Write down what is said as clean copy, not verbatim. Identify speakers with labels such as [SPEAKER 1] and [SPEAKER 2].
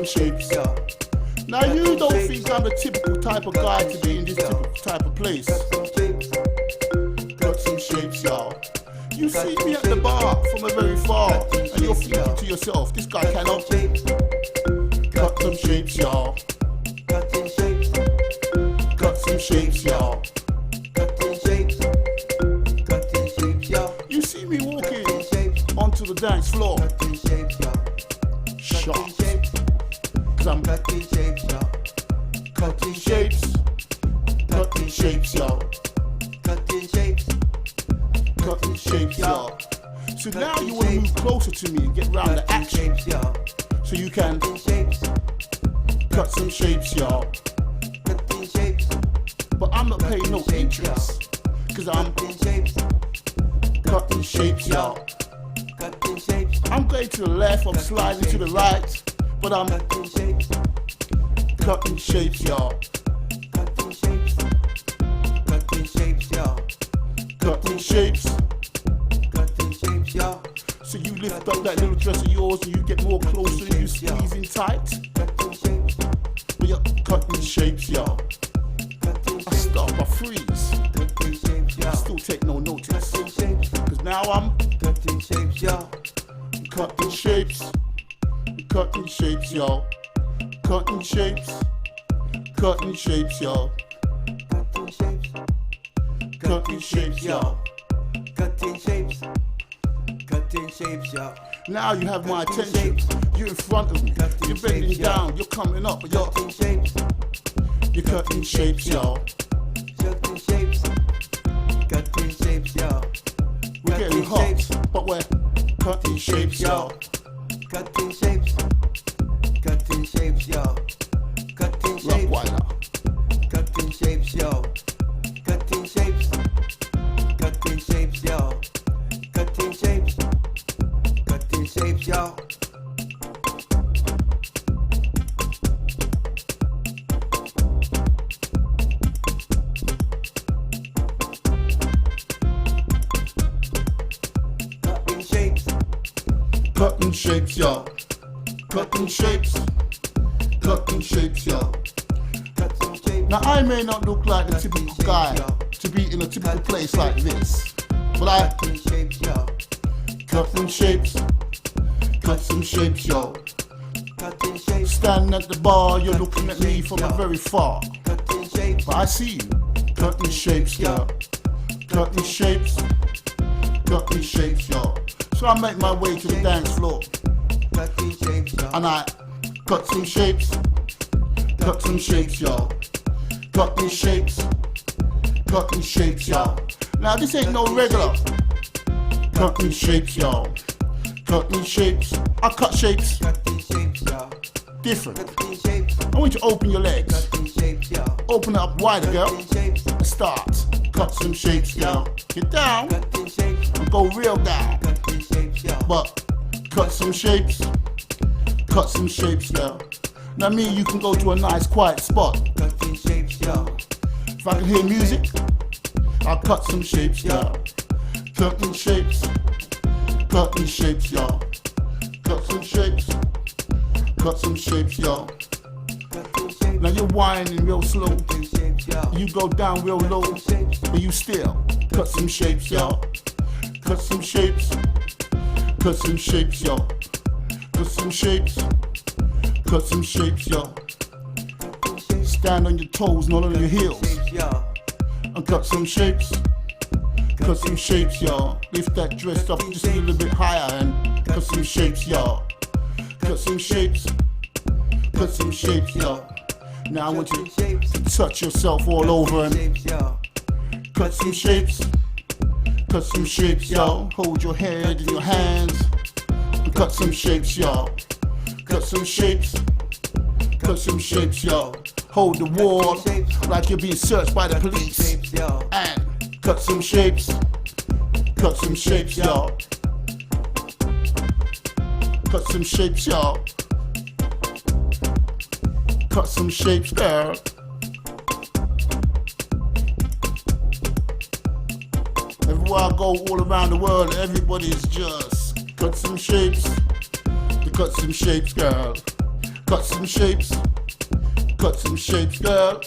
[SPEAKER 1] some shapes. Now you don't think I'm the typical type of guy to be in this typical type of place. Cut some shapes, y'all. You see me at the bar from a very far, and you're thinking to yourself, this guy cannot cut some shapes, y'all. Cut some shapes, y'all. You see me walking onto the dance floor, sharp, 'cause I'm cutting shapes, y'all. Cutting shapes, y'all. Cutting shapes, y'all. So now you want to move closer to me and get round the action, so you can cut some shapes, y'all. But I'm not paying no interest, 'cause I'm cutting shapes, y'all. I'm going to the left, I'm sliding to the right, but I'm cutting shapes, y'all. Cutting shapes, y'all. Cutting shapes, y'all. So you lift up that little dress of yours and you get more closer and you squeezing tight. But you're cutting shapes, y'all. I stop, I freeze. I still take no notice. 'Cause now I'm cutting shapes, y'all. Cutting shapes, cutting shapes, y'all. Cutting shapes, cutting shapes, y'all. Cutting shapes, y'all. Cutting shapes, y'all. Now you have my attention. You're in front of me. You're bending down. You're coming up. You're cutting shapes, y'all. We're getting hot, but we're cutting shapes, y'all. Cutting shapes, y'all. Rottweiler. Cutting shapes, y'all. Cutting shapes, y'all. Cutting shapes, y'all. Cutting shapes, y'all. Cutting shapes, y'all. Now I may not look like the typical guy to be in a typical place like this, but I cutting shapes, y'all. Cutting shapes, y'all. Standing at the bar, you're looking at me from a very far, but I see you. Cutting shapes, y'all. Cutting shapes, y'all. So I make my way to the dance floor, and I cut some shapes, y'all. Cutting shapes, y'all. Now this ain't no regular. Cutting shapes, y'all. Cutting shapes. I cut shapes. Different. I want you to open your legs. Open it up wider, girl. And start. Cut some shapes, girl. Get down. And go real down. But cut some shapes. Girl. Now me, you can go to a nice quiet spot. If I can hear music, I'll cut some shapes, girl. Cutting shapes, y'all. Cut some shapes, y'all. Now you're whining real slow. You go down real low, but you still cut some shapes, y'all. Cut some shapes, y'all. Cut some shapes, y'all. Stand on your toes, not on your heels. And cut some shapes, y'all. Lift that dress up just a little bit higher and cut some shapes, y'all. Cut some shapes, y'all. Now I want you to touch yourself all over and cut some shapes, y'all. Hold your head in your hands and cut some shapes, y'all. Cut some shapes, y'all. Hold the wall like you're being searched by the police. And cut some shapes, y'all. Cut some shapes, y'all. Cut some shapes, girl. Everywhere I go all around the world, everybody's just cut some shapes. To cut some shapes, girl. cut some shapes, girl.